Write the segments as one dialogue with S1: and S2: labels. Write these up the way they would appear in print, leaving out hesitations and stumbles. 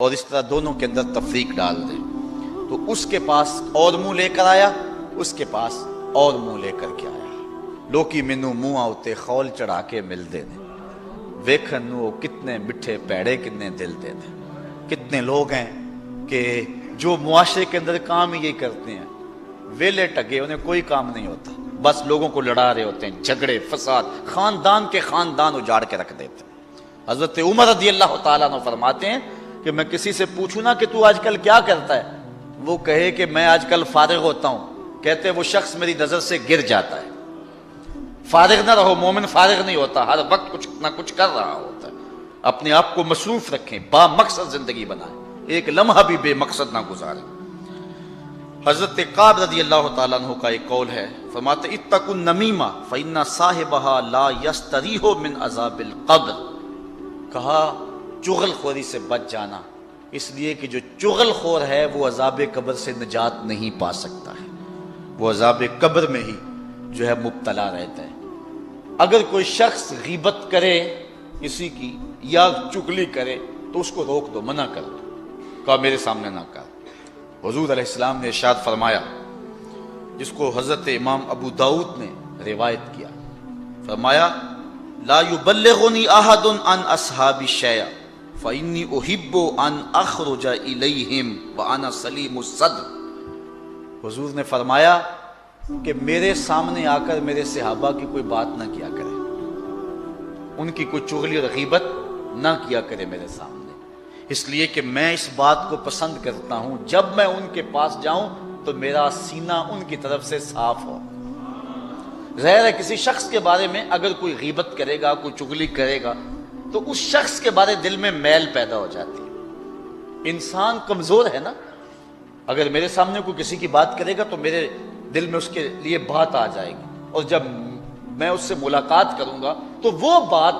S1: اور اس طرح دونوں کے اندر تفریق ڈال دے، تو اس کے پاس اور منہ لے کر آیا، اس کے پاس اور منہ لے کر کے آیا۔ لوکی مینوں منہ آتے خول چڑھا کے مل دے نے، ویکھن نو کتنے مٹھے پیڑے کتنے دل دے دے۔ کتنے لوگ ہیں کہ جو معاشرے کے اندر کام ہی یہی کرتے ہیں، ویلے ٹگے، انہیں کوئی کام نہیں ہوتا، بس لوگوں کو لڑا رہے ہوتے ہیں، جھگڑے فساد، خاندان کے خاندان اجاڑ کے رکھ دیتے ہیں۔ حضرت عمر رضی اللہ تعالیٰ عنہ فرماتے ہیں کہ میں کسی سے پوچھوں نا کہ تو آج کل کیا کرتا ہے، وہ کہے کہ میں آج کل فارغ ہوتا ہوں، کہتے وہ شخص میری نظر سے گر جاتا ہے۔ فارغ نہ رہو، مومن فارغ نہیں ہوتا، ہر وقت کچھ نہ کچھ کر رہا ہوتا ہے۔ اپنے آپ کو مصروف رکھیں، با مقصد زندگی بنائیں، ایک لمحہ بھی بے مقصد نہ گزاریں۔ حضرت قعب رضی اللہ تعالیٰ عنہ کا ایک قول ہے، فرماتے اتقوا النمیمہ فإن صاحبها لا یستریح من عذاب القبر۔ کہا چغل خوری سے بچ جانا، اس لیے کہ جو چغل خور ہے وہ عذاب قبر سے نجات نہیں پا سکتا ہے، وہ عذاب قبر میں ہی جو ہے مبتلا رہتا ہے۔ اگر کوئی شخص غیبت کرے کسی کی یا چغلی کرے تو اس کو روک دو، منع کر دو، کہا میرے سامنے نہ کر۔ حضور علیہ السلام نے ارشاد فرمایا، جس کو حضرت امام ابو داؤد نے روایت کیا، فرمایا لا یبلغنی احد عن اصحابی شیئا فانی احب ان اخرج الیہم وانا سلیم الصدر۔ حضور نے فرمایا کہ میرے سامنے آ کر میرے صحابہ کی کوئی بات نہ کیا کرے، ان کی کوئی چغلی اور غیبت نہ کیا کرے میرے سامنے، اس لیے کہ میں اس بات کو پسند کرتا ہوں جب میں ان کے پاس جاؤں تو میرا سینہ ان کی طرف سے صاف ہو۔ ظاہر ہے کسی شخص کے بارے میں اگر کوئی غیبت کرے گا، کوئی چغلی کرے گا تو اس شخص کے بارے دل میں میل پیدا ہو جاتی ہے۔ انسان کمزور ہے نا، اگر میرے سامنے کوئی کسی کی بات کرے گا تو میرے دل میں اس کے لیے بات آ جائے گی، اور جب میں اس سے ملاقات کروں گا تو وہ بات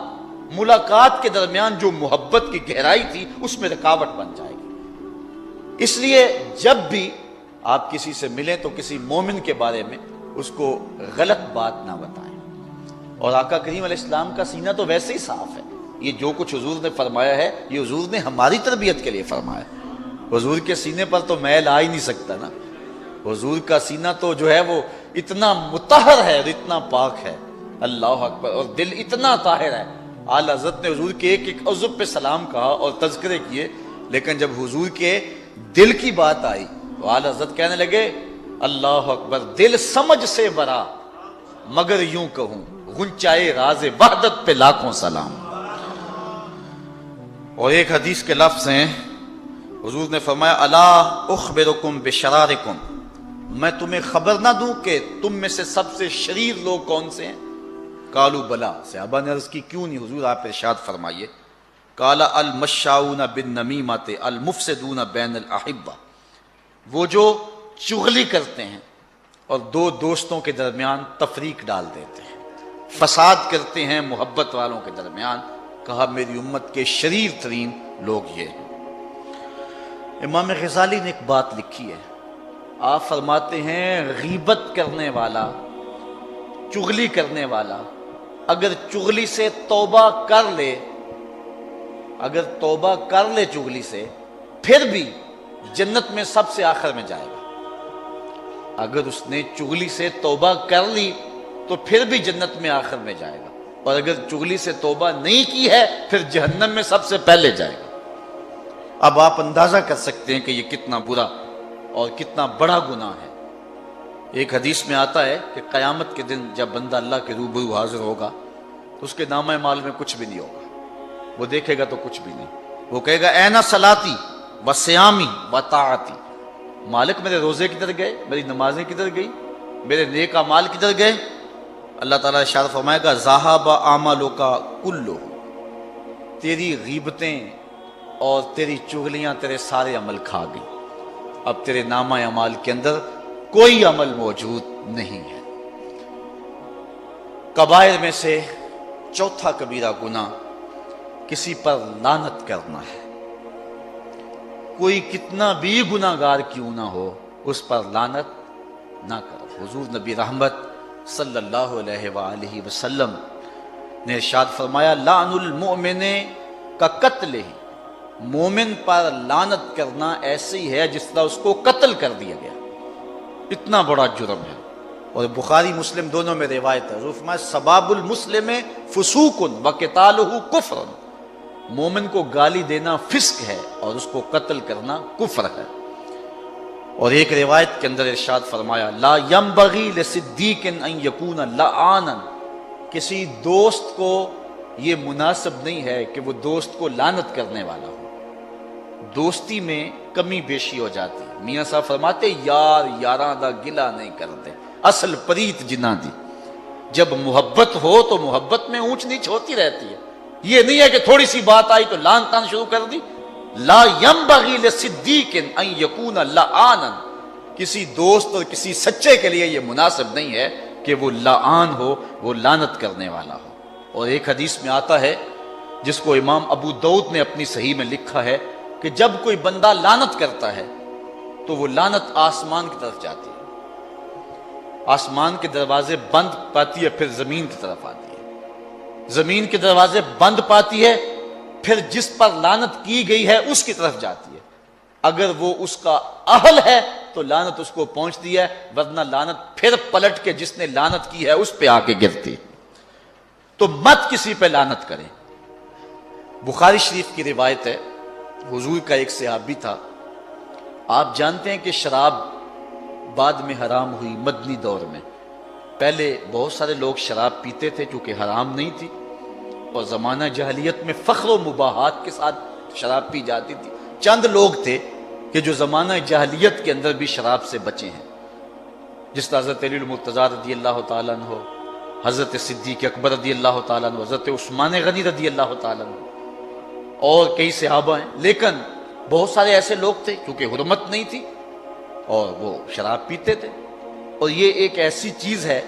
S1: ملاقات کے درمیان جو محبت کی گہرائی تھی اس میں رکاوٹ بن جائے گی۔ اس لیے جب بھی آپ کسی سے ملیں تو کسی مومن کے بارے میں اس کو غلط بات نہ بتائیں۔ اور آقا کریم علیہ السلام کا سینہ تو ویسے ہی صاف ہے، یہ جو کچھ حضور نے فرمایا ہے یہ حضور نے ہماری تربیت کے لیے فرمایا ہے۔ حضور کے سینے پر تو میل آ ہی نہیں سکتا نا، حضور کا سینہ تو جو ہے وہ اتنا مطہر ہے اور اتنا پاک ہے، اللہ اکبر، اور دل اتنا طاہر ہے۔ اعلیٰ حضرت نے حضور کے ایک ایک عضو پہ سلام کہا اور تذکرے کیے، لیکن جب حضور کے دل کی بات آئی تو اعلیٰ حضرت کہنے لگے اللہ اکبر، دل سمجھ سے برا مگر یوں کہوں غنچائے راز وحدت پہ لاکھوں سلام۔ اور ایک حدیث کے لفظ ہیں، حضور نے فرمایا الا اخبرکم بشرارکم، میں تمہیں خبر نہ دوں کہ تم میں سے سب سے شریر لوگ کون سے ہیں؟ قالوا بلا، صحابہ نے عرض کی کیوں نہیں حضور، آپ ارشاد فرمائیے۔ قال المشاؤون بالنمیمۃ المفسدون بین الاحبہ، وہ جو چغلی کرتے ہیں اور دو دوستوں کے درمیان تفریق ڈال دیتے ہیں، فساد کرتے ہیں محبت والوں کے درمیان، کہا میری امت کے شریر ترین لوگ یہ ہیں۔ امام غزالی نے ایک بات لکھی ہے، آپ فرماتے ہیں غیبت کرنے والا، چغلی کرنے والا اگر چغلی سے توبہ کر لے، اگر توبہ کر لے چغلی سے، پھر بھی جنت میں سب سے آخر میں جائے گا۔ اگر اس نے چغلی سے توبہ کر لی تو پھر بھی جنت میں آخر میں جائے گا، اور اگر چغلی سے توبہ نہیں کی ہے پھر جہنم میں سب سے پہلے جائے گا۔ اب آپ اندازہ کر سکتے ہیں کہ یہ کتنا برا اور کتنا بڑا گناہ ہے۔ ایک حدیث میں آتا ہے کہ قیامت کے دن جب بندہ اللہ کے روبرو حاضر ہوگا تو اس کے نامہ مال میں کچھ بھی نہیں ہوگا، وہ دیکھے گا تو کچھ بھی نہیں، وہ کہے گا اینا صلاتی و سیامی و طاعتی، مالک میرے روزے کدھر گئے، میری نمازیں کدھر گئی، میرے نیک اعمال کدھر گئے؟ اللہ تعالیٰ ارشاد فرمائے گا ذہب اعمالک کلہ، تیری غیبتیں اور تیری چغلیاں تیرے سارے عمل کھا گئی، اب تیرے نامہ اعمال کے اندر کوئی عمل موجود نہیں ہے۔ کبائر میں سے چوتھا کبیرہ گناہ کسی پر لعنت کرنا ہے۔ کوئی کتنا بھی گناہ گار کیوں نہ ہو اس پر لعنت نہ کرو۔ حضور نبی رحمت صلی اللہ علیہ وآلہ وسلم نے ارشاد فرمایا لعن المؤمن کا قتل ہی، مومن پر لعنت کرنا ایسے ہی ہے جس طرح اس کو قتل کر دیا گیا، اتنا بڑا جرم ہے۔ اور بخاری مسلم دونوں میں روایت ہے، حضور فرمایا سباب المسلم فسوق و قتالہ کفر، مومن کو گالی دینا فسق ہے اور اس کو قتل کرنا کفر ہے۔ اور ایک روایت کے اندر ارشاد فرمایا لا ینبغی لصدیق ان یکون لعانا، کسی دوست کو یہ مناسب نہیں ہے کہ وہ دوست کو لعنت کرنے والا ہو۔ دوستی میں کمی بیشی ہو جاتی، میاں صاحب فرماتے یار یاراں دا گلا نہیں کرتے، اصل پریت جنہ دی، جب محبت ہو تو محبت میں اونچ نیچ ہوتی رہتی ہے، یہ نہیں ہے کہ تھوڑی سی بات آئی تو لعن تان شروع کر دی۔ لا ینبغی لصدیق ان یکون لعانا، کسی دوست اور کسی سچے کے لیے یہ مناسب نہیں ہے کہ وہ لعان ہو، وہ لعنت کرنے والا ہو۔ اور ایک حدیث میں آتا ہے جس کو امام ابو داؤد نے اپنی صحیح میں لکھا ہے کہ جب کوئی بندہ لعنت کرتا ہے تو وہ لعنت آسمان کی طرف جاتی ہے، آسمان کے دروازے بند پاتی ہے، پھر زمین کی طرف آتی ہے، زمین کے دروازے بند پاتی ہے، پھر جس پر لعنت کی گئی ہے اس کی طرف جاتی ہے، اگر وہ اس کا اہل ہے تو لعنت اس کو پہنچتی ہے، ورنہ لعنت پھر پلٹ کے جس نے لعنت کی ہے اس پہ آ کے گرتی۔ تو مت کسی پہ لعنت کریں۔ بخاری شریف کی روایت ہے، حضور کا ایک صحابی تھا، آپ جانتے ہیں کہ شراب بعد میں حرام ہوئی مدنی دور میں، پہلے بہت سارے لوگ شراب پیتے تھے چونکہ حرام نہیں تھی، اور زمانہ جاہلیت میں فخر و مباحات کے ساتھ شراب پی جاتی تھی۔ چند لوگ تھے کہ جو زمانہ جاہلیت کے اندر بھی شراب سے بچے ہیں، جس طرح حضرت علی المرتضیٰ رضی اللہ تعالیٰ عنہ، حضرت صدیق اکبر رضی اللہ تعالیٰ عنہ، حضرت عثمان غنی رضی اللہ تعالیٰ عنہ، اور کئی صحابہ ہیں۔ لیکن بہت سارے ایسے لوگ تھے کیونکہ حرمت نہیں تھی اور وہ شراب پیتے تھے، اور یہ ایک ایسی چیز ہے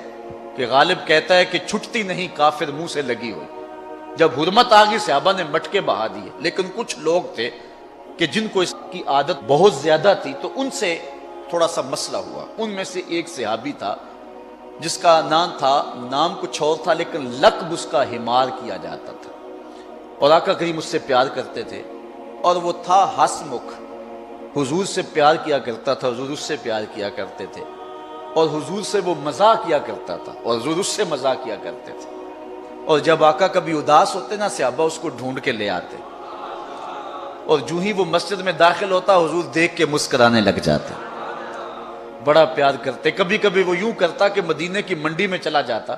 S1: کہ غالب کہتا ہے کہ چھٹتی نہیں کافر منہ سے لگی ہوئی، جب حرمت آ گئی صحابہ نے مٹکے بہا دیے۔ لیکن کچھ لوگ تھے کہ جن کو اس کی عادت بہت زیادہ تھی تو ان سے تھوڑا سا مسئلہ ہوا۔ ان میں سے ایک صحابی تھا جس کا نام کچھ اور تھا لیکن لقب اس کا حمار کیا جاتا تھا، اور آقا کریم اس سے پیار کرتے تھے، اور وہ تھا ہسمکھ، حضور سے پیار کیا کرتا تھا، حضور اس سے پیار کیا کرتے تھے، اور حضور سے وہ مزاح کیا کرتا تھا اور حضور اس سے مزاح کیا کرتے تھے۔ اور جب آقا کبھی اداس ہوتے نا، صحابہ اس کو ڈھونڈ کے لے آتے، اور جو ہی وہ مسجد میں داخل ہوتا حضور دیکھ کے مسکرانے لگ جاتے، بڑا پیار کرتے۔ کبھی کبھی وہ یوں کرتا کہ مدینے کی منڈی میں چلا جاتا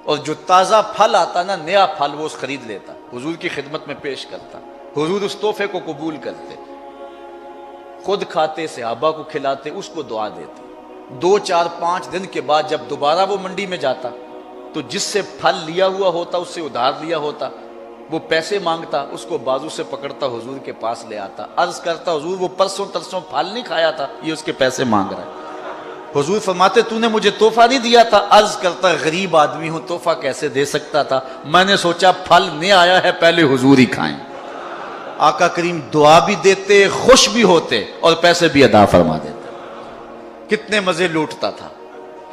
S1: اور جو تازہ پھل آتا نا، نیا پھل، وہ خرید لیتا، حضور کی خدمت میں پیش کرتا، حضور اس تحفے کو قبول کرتے، خود کھاتے، صحابہ کو کھلاتے، اس کو دعا دیتے۔ 2 4 5 دن کے بعد جب دوبارہ وہ منڈی میں جاتا تو جس سے پھل لیا ہوا ہوتا، اس سے ادھار لیا ہوتا، وہ پیسے مانگتا، اس کو بازو سے پکڑتا، حضور کے پاس لے آتا، عرض کرتا حضور وہ پرسوں ترسوں پھل نہیں کھایا تھا، یہ اس کے پیسے مانگ رہا ہے۔ حضور فرماتے تو نے مجھے تحفہ نہیں دیا تھا؟ عرض کرتا غریب آدمی ہوں، تحفہ کیسے دے سکتا تھا، میں نے سوچا پھل نہیں آیا ہے پہلے حضور ہی کھائیں۔ آقا کریم دعا بھی دیتے، خوش بھی ہوتے، اور پیسے بھی ادا فرما دیتے۔ کتنے مزے لوٹتا تھا،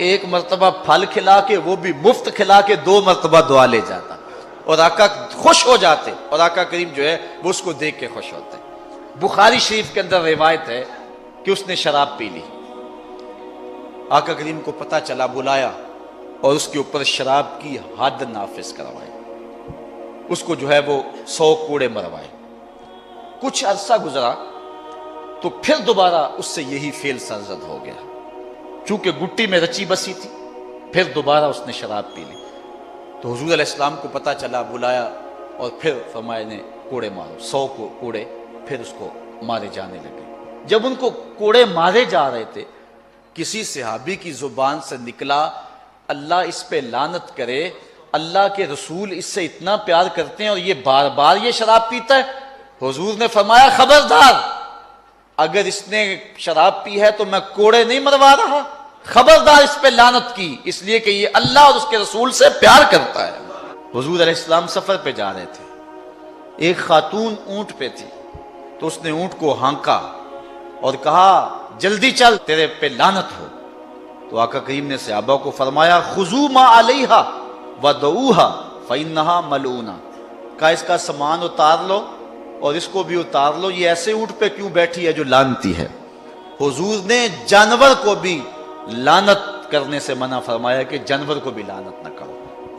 S1: ایک مرتبہ پھل کھلا کے، وہ بھی مفت کھلا کے، 2 مرتبہ دعا لے جاتا، اور آقا خوش ہو جاتے، اور آقا کریم جو ہے وہ اس کو دیکھ کے خوش ہوتے۔ بخاری شریف کے اندر روایت ہے کہ اس نے شراب پی لی، آقا کریم کو پتہ چلا، بلایا اور اس کے اوپر شراب کی حد نافذ کروائی، اس کو جو ہے وہ 100 کوڑے مروائے۔ کچھ عرصہ گزرا تو پھر دوبارہ اس سے یہی فعل سرزد ہو گیا، چونکہ گٹی میں رچی بسی تھی، پھر دوبارہ اس نے شراب پی لی۔ تو حضور علیہ السلام کو پتہ چلا، بلایا اور پھر فرمایا نے کوڑے مارو، 100 کوڑے پھر اس کو مارے جانے لگے۔ جب ان کو کوڑے مارے جا رہے تھے، کسی صحابی کی زبان سے نکلا، اللہ اس پہ لعنت کرے، اللہ کے رسول اس سے اتنا پیار کرتے ہیں اور یہ بار بار یہ شراب پیتا ہے۔ حضور نے فرمایا خبردار، اگر اس نے شراب پی ہے تو میں کوڑے نہیں مروا رہا، خبردار اس پہ لعنت کی، اس لیے کہ یہ اللہ اور اس کے رسول سے پیار کرتا ہے۔ حضور علیہ السلام سفر پہ جا رہے تھے، ایک خاتون اونٹ پہ تھی، تو اس نے اونٹ کو ہانکا اور کہا جلدی چل، تیرے پہ لعنت ہو۔ تو آقا کریم نے صحابہ کو فرمایا خذوا ما علیہا ودعوہا فانہا ملعونہ، کہا اس کا سامان اتار لو اور اس کو بھی اتار لو، یہ ایسے اونٹ پہ کیوں بیٹھی ہے جو لانتی ہے؟ حضور نے جانور کو بھی لعنت کرنے سے منع فرمایا کہ جانور کو بھی لعنت نہ کرو۔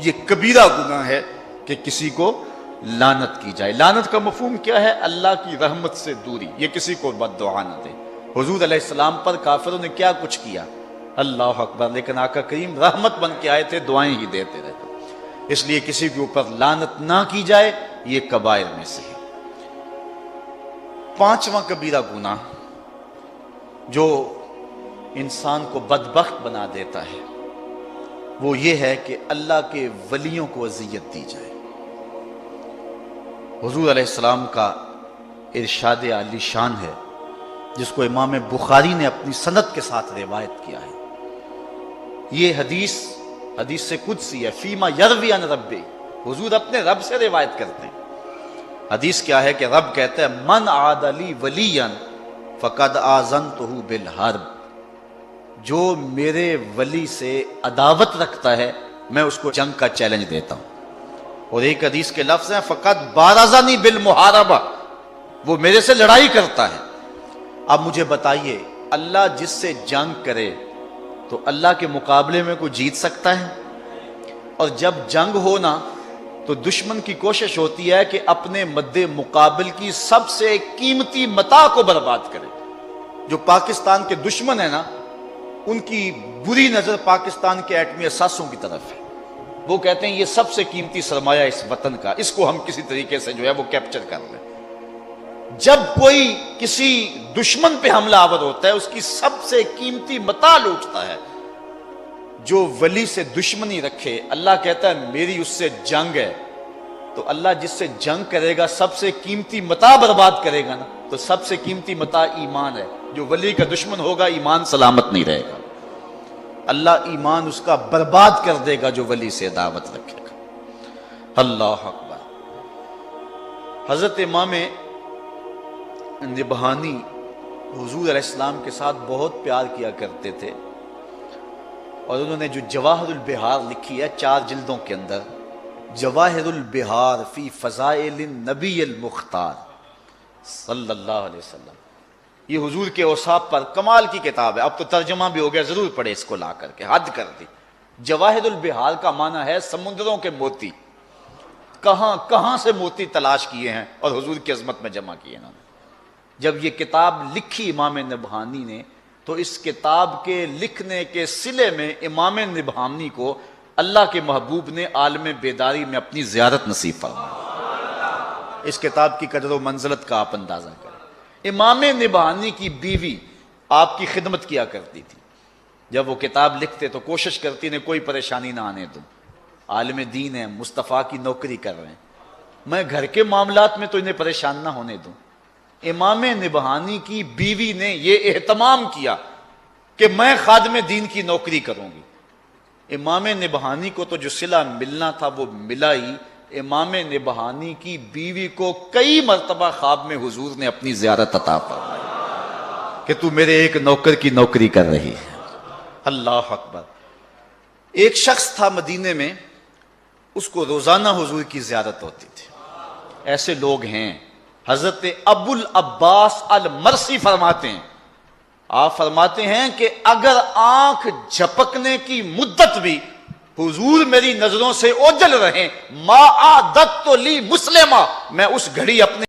S1: یہ کبیرہ گناہ ہے کہ کسی کو لعنت کی جائے۔ لعنت کا مفہوم کیا ہے؟ اللہ کی رحمت سے دوری، یہ کسی کو بد دعا نہ دے۔ حضور علیہ السلام پر کافروں نے کیا کچھ کیا، اللہ اکبر، لیکن آقا کریم رحمت بن کے آئے تھے، دعائیں ہی دیتے رہتے۔ اس لیے کسی کے اوپر لعنت نہ کی جائے، یہ کبائر میں سے ہے۔ پانچواں کبیرہ گناہ جو انسان کو بدبخت بنا دیتا ہے وہ یہ ہے کہ اللہ کے ولیوں کو اذیت دی جائے۔ حضور علیہ السلام کا ارشاد عالی شان ہے جس کو امام بخاری نے اپنی سند کے ساتھ روایت کیا ہے۔ یہ حدیث سے قدسی ہے، فیما یروی عن ربی، حضور اپنے رب سے روایت کرتے ہیں۔ حدیث کیا ہے کہ رب کہتا ہے من عاد لی ولیا فقد آذنتہ بالحرب، جو میرے ولی سے عداوت رکھتا ہے میں اس کو جنگ کا چیلنج دیتا ہوں۔ اور ایک حدیث کے لفظ ہیں فقد بارزنی بالمحاربہ، وہ میرے سے لڑائی کرتا ہے۔ اب مجھے بتائیے، اللہ جس سے جنگ کرے تو اللہ کے مقابلے میں کوئی جیت سکتا ہے؟ اور جب جنگ ہونا تو دشمن کی کوشش ہوتی ہے کہ اپنے مد مقابل کی سب سے قیمتی متاع کو برباد کرے۔ جو پاکستان کے دشمن ہیں نا، ان کی بری نظر پاکستان کے ایٹمی اثاثوں کی طرف ہے۔ وہ کہتے ہیں یہ سب سے قیمتی سرمایہ اس وطن کا، اس کو ہم کسی طریقے سے جو ہے وہ کیپچر کر لیں۔ جب کوئی کسی دشمن پہ حملہ آور ہوتا ہے، اس کی سب سے قیمتی متاع لوٹتا ہے۔ جو ولی سے دشمنی رکھے، اللہ کہتا ہے میری اس سے جنگ ہے، تو اللہ جس سے جنگ کرے گا سب سے قیمتی متاع برباد کرے گا نا، تو سب سے قیمتی متاع ایمان ہے۔ جو ولی کا دشمن ہوگا ایمان سلامت نہیں رہے گا، اللہ ایمان اس کا برباد کر دے گا جو ولی سے دعوت رکھے گا۔ اللہ اکبر۔ حضرت امام نبہانی حضور علیہ السلام کے ساتھ بہت پیار کیا کرتے تھے، اور انہوں نے جو جواہر البحار لکھی ہے 4 جلدوں کے اندر، جواہر البحار فی فضائل النبی المختار صلی اللہ علیہ وسلم، یہ حضور کے اوصاف پر کمال کی کتاب ہے۔ اب تو ترجمہ بھی ہو گیا، ضرور پڑھے اس کو، لا کر کے حد کر دی۔ جواہر البحار کا معنی ہے سمندروں کے موتی، کہاں کہاں سے موتی تلاش کیے ہیں اور حضور کی عظمت میں جمع کیے انہوں نے۔ جب یہ کتاب لکھی امام نبہانی نے، تو اس کتاب کے لکھنے کے صلے میں امام نبہانی کو اللہ کے محبوب نے عالم بیداری میں اپنی زیارت نصیب فرمائی۔ اس کتاب کی قدر و منزلت کا آپ اندازہ کریں۔ امام نبہانی کی بیوی آپ کی خدمت کیا کرتی تھی، جب وہ کتاب لکھتے تو کوشش کرتی نے کوئی پریشانی نہ آنے دوں، عالم دین ہے، مصطفیٰ کی نوکری کر رہے ہیں، میں گھر کے معاملات میں تو انہیں پریشان نہ ہونے دوں۔ امام نبہانی کی بیوی نے یہ اہتمام کیا کہ میں خادم دین کی نوکری کروں گی۔ امام نبہانی کو تو جو صلہ ملنا تھا وہ ملا ہی، امام نبہانی کی بیوی کو کئی مرتبہ خواب میں حضور نے اپنی زیارت عطا فرمائی کہ تو میرے ایک نوکر کی نوکری کر رہی ہے۔ اللہ اکبر۔ ایک شخص تھا مدینے میں، اس کو روزانہ حضور کی زیارت ہوتی تھی۔ ایسے لوگ ہیں، حضرت ابو العباس المرسی فرماتے ہیں، آپ فرماتے ہیں کہ اگر آنکھ جھپکنے کی مدت بھی حضور میری نظروں سے اوجھل رہیں، ما عادت لی مسلمہ، میں اس گھڑی اپنے